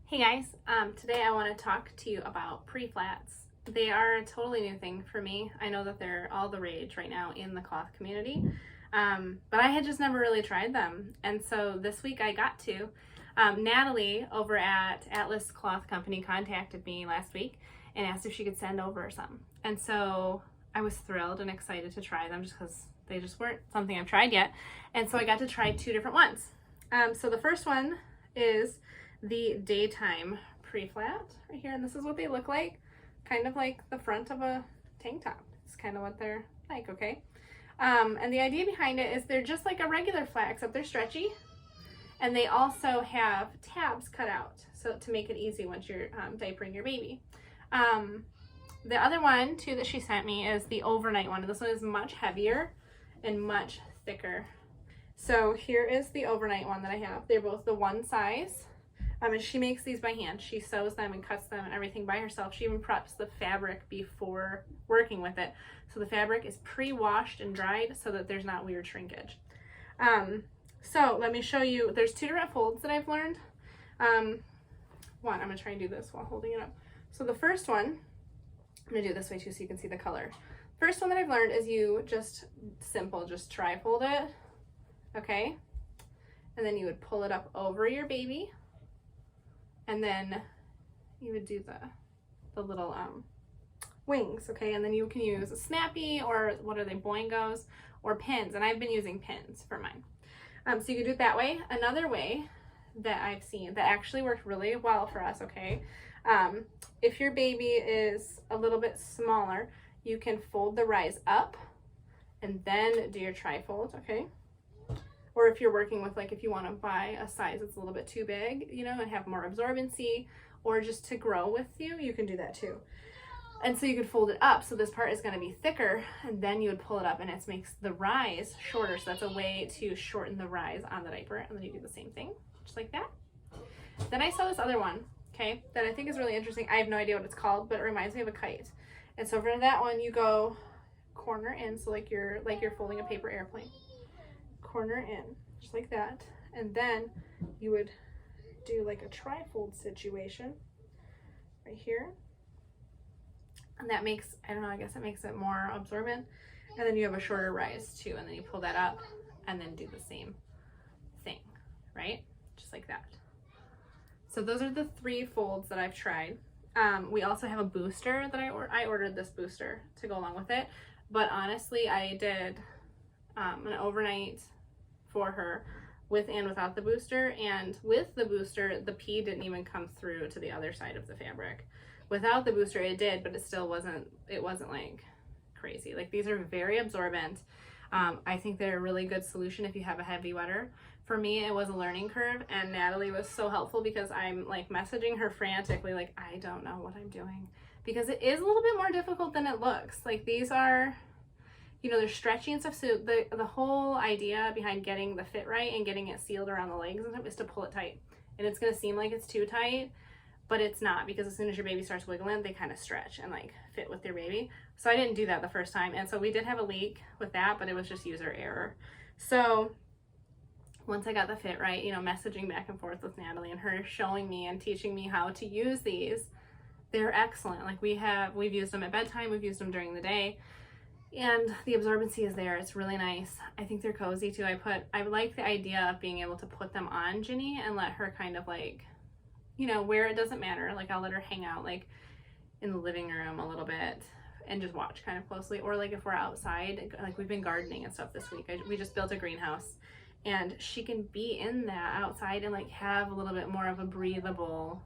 Hey guys, today I want to talk to you about Preflats. They are a totally new thing for me. I know that they're all the rage right now in the cloth community, but I had just never really tried them. And so this week I got to. Natalie over at Atlas Cloth Company contacted me last week and asked if she could send over some. And so I was thrilled and excited to try them just because they just weren't something I've tried yet. And so I got to try two different ones. So the first one is the daytime pre-flat right here, and this is what they look like, kind of like the front of a tank top. It's kind of what they're like, okay? And the idea behind it is they're just like a regular flat, except they're stretchy, and they also have tabs cut out so to make it easy once you're diapering your baby. The other one too that she sent me is the overnight one. This one is much heavier and much thicker. So here is the overnight one that I have. They're both the one size. And she makes these by hand. She sews them and cuts them and everything by herself. She even preps the fabric before working with it. So the fabric is pre-washed and dried so that there's not weird shrinkage. So let me show you. There's two different folds that I've learned. I'm gonna try and do this while holding it up. So the first one, I'm gonna do it this way too so you can see the color. First one that I've learned is you just tri-fold it, okay? And then you would pull it up over your baby. And then you would do the little wings, okay? And then you can use a snappy or what are they, boingos, or pins. And I've been using pins for mine. So you can do it that way. Another way that I've seen that actually worked really well for us, okay? If your baby is a little bit smaller, you can fold the rise up and then do your tri-fold, okay? Or if you're working with, like, if you want to buy a size that's a little bit too big, you know, and have more absorbency, or just to grow with you, you can do that too. And so you could fold it up. So this part is going to be thicker, and then you would pull it up, and it makes the rise shorter. So that's a way to shorten the rise on the diaper. And then you do the same thing, just like that. Then I saw this other one, okay, that I think is really interesting. I have no idea what it's called, but it reminds me of a kite. And so for that one, you go corner in, so like you're folding a paper airplane. Corner in, just like that, and then you would do like a tri-fold situation right here, and that makes, I don't know, I guess it makes it more absorbent. And then you have a shorter rise too, and then you pull that up and then do the same thing, right? Just like that. So those are the three folds that I've tried. We also have a booster that I ordered this booster to go along with it, but honestly I did an overnight for her with and without the booster, and with the booster the pee didn't even come through to the other side of the fabric. Without the booster it did, but it still wasn't like crazy. Like, these are very absorbent. I think they're a really good solution if you have a heavy wetter. For me, it was a learning curve, and Natalie was so helpful because I'm like messaging her frantically like, I don't know what I'm doing, because it is a little bit more difficult than it looks. Like, these are, you know, they're stretchy and stuff, so the whole idea behind getting the fit right and getting it sealed around the legs and stuff is to pull it tight. And it's going to seem like it's too tight, but it's not, because as soon as your baby starts wiggling, they kind of stretch and like fit with your baby. So I didn't do that the first time, and so we did have a leak with that, but it was just user error. So once I got the fit right, you know, messaging back and forth with Natalie and her showing me and teaching me how to use these, they're excellent. Like, we've used them at bedtime, we've used them during the day. And the absorbency is there. It's really nice. I think they're cozy too. I like the idea of being able to put them on Ginny and let her kind of like, you know, where it doesn't matter. Like, I'll let her hang out like in the living room a little bit and just watch kind of closely. Or like if we're outside, like we've been gardening and stuff this week. We just built a greenhouse, and she can be in that outside and like have a little bit more of a breathable,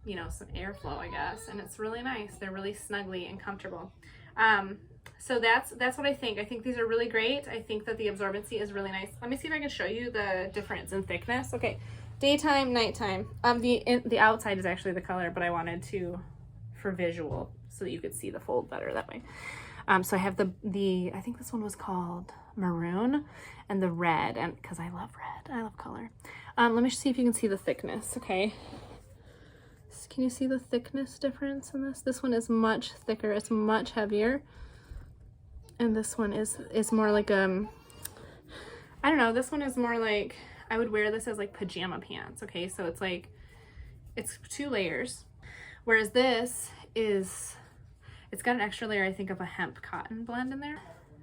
you know, some airflow, I guess. And it's really nice. They're really snuggly and comfortable. So that's what I think. I think these are really great. I think that the absorbency is really nice. Let me see if I can show you the difference in thickness. Okay, daytime, nighttime. The outside is actually the color, but I wanted to, for visual, so that you could see the fold better that way. So I have the I think this one was called maroon, and the red, and because I love red, I love color. Let me see if you can see the thickness. Okay, can you see the thickness difference in this? This one is much thicker. It's much heavier. And this one is more like, I don't know, this one is more like, I would wear this as like pajama pants, okay? So it's like, it's 2 layers, whereas this is, it's got an extra layer, I think, of a hemp cotton blend in there.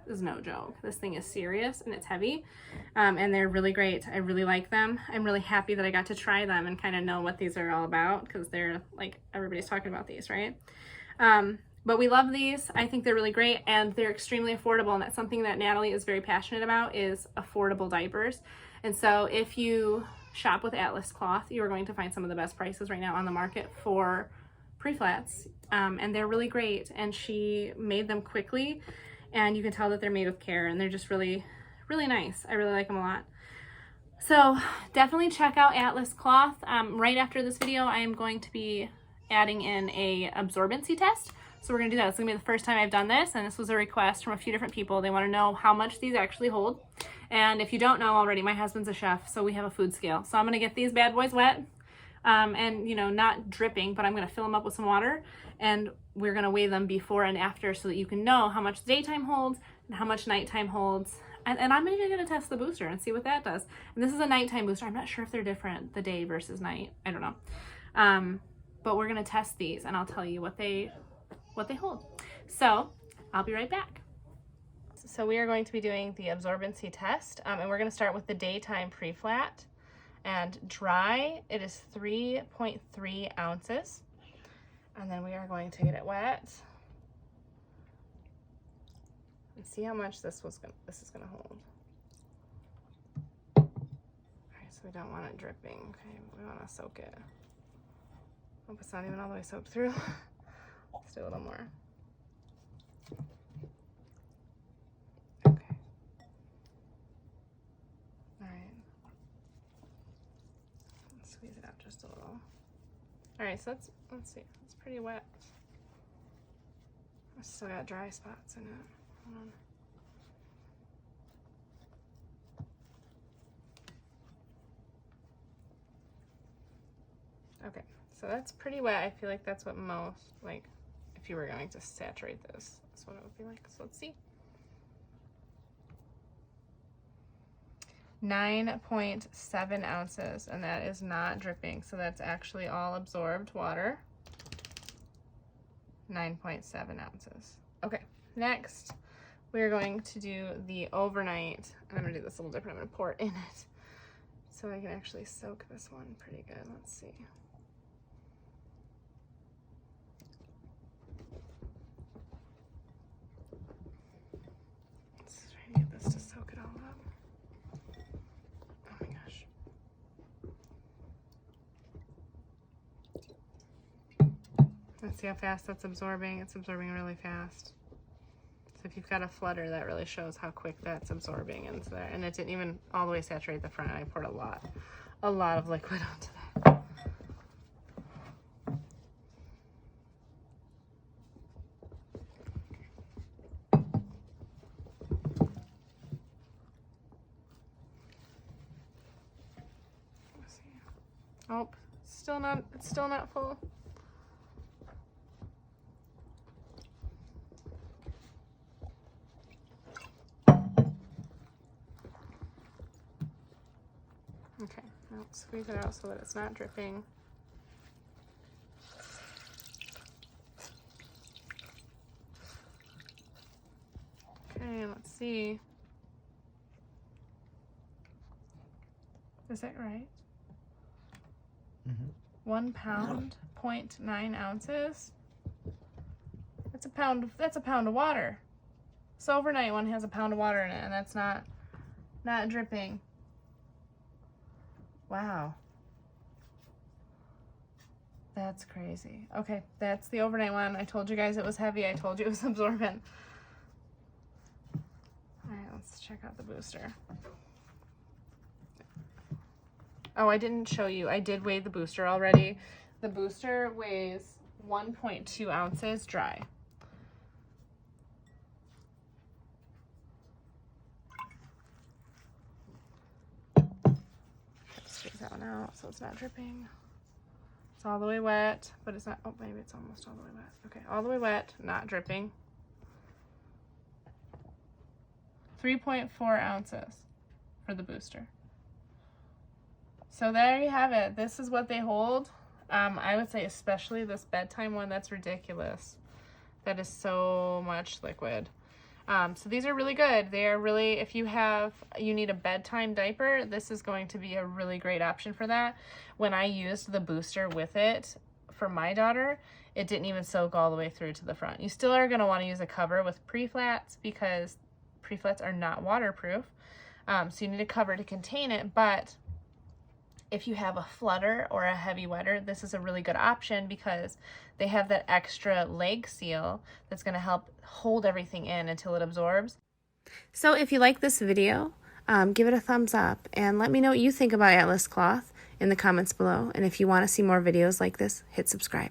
This is no joke. This thing is serious and it's heavy, and they're really great. I really like them. I'm really happy that I got to try them and kind of know what these are all about, because they're like, everybody's talking about these, right? But we love these. I think they're really great, and they're extremely affordable, and that's something that Natalie is very passionate about, is affordable diapers. And so if you shop with Atlas Cloth, you are going to find some of the best prices right now on the market for Preflats, and they're really great. And she made them quickly, and you can tell that they're made with care, and they're just really, really nice. I really like them a lot. So definitely check out Atlas Cloth. Right after this video, I am going to be adding in a absorbency test. So we're gonna do that. It's gonna be the first time I've done this, and this was a request from a few different people. They wanna know how much these actually hold. And if you don't know already, my husband's a chef, so we have a food scale. So I'm gonna get these bad boys wet, and you know, not dripping, but I'm gonna fill them up with some water, and we're gonna weigh them before and after so that you can know how much daytime holds and how much nighttime holds. And I'm even gonna test the booster and see what that does. And this is a nighttime booster. I'm not sure if they're different, the day versus night. I don't know. But we're gonna test these, and I'll tell you what they hold. So I'll be right back. So we are going to be doing the absorbency test, and we're going to start with the daytime pre-flat, and dry it is 3.3 ounces, and then we are going to get it wet and see how much this is going to hold. All right, so we don't want it dripping. Okay, we want to soak it. Hope it's not even all the way soaked through. Let's do a little more. Okay. All right. Let's squeeze it out just a little. All right, so let's see. It's pretty wet. I still got dry spots in it. Hold on. Okay, so that's pretty wet. I feel like that's what most, like, if you were going to saturate this, that's what it would be like. So let's see. 9.7 ounces, and that is not dripping. So that's actually all absorbed water. 9.7 ounces. Okay, next we're going to do the overnight. And I'm gonna do this a little different. I'm gonna pour it in it so I can actually soak this one pretty good. Let's see. Get this to soak it all up. Oh my gosh. Let's see how fast that's absorbing. It's absorbing really fast. So if you've got a flutter, that really shows how quick that's absorbing into there. And it didn't even all the way saturate the front. I poured a lot of liquid onto that. Oh, it's still not full. Okay, now squeeze it out so that it's not dripping. Okay, let's see. Is that right? 1 pound, 0.9 ounces. That's a pound of water. So overnight one has a pound of water in it, and that's not dripping. Wow. That's crazy. Okay, that's the overnight one. I told you guys it was heavy. I told you it was absorbent. All right, let's check out the booster. Oh, I didn't show you. I did weigh the booster already. The booster weighs 1.2 ounces dry. Squeeze that one out so it's not dripping. It's all the way wet, but it's not, oh, maybe it's almost all the way wet. Okay, all the way wet, not dripping. 3.4 ounces for the booster. So there you have it. This is what they hold. I would say especially this bedtime one, that's ridiculous. That is so much liquid. So these are really good. They are really, if you need a bedtime diaper, this is going to be a really great option for that. When I used the booster with it for my daughter, it didn't even soak all the way through to the front. You still are going to want to use a cover with Preflats because Preflats are not waterproof. So you need a cover to contain it, but if you have a flutter or a heavy wetter, this is a really good option because they have that extra leg seal that's going to help hold everything in until it absorbs. So if you like this video, give it a thumbs up and let me know what you think about Atlas cloth in the comments below. And if you want to see more videos like this, hit subscribe.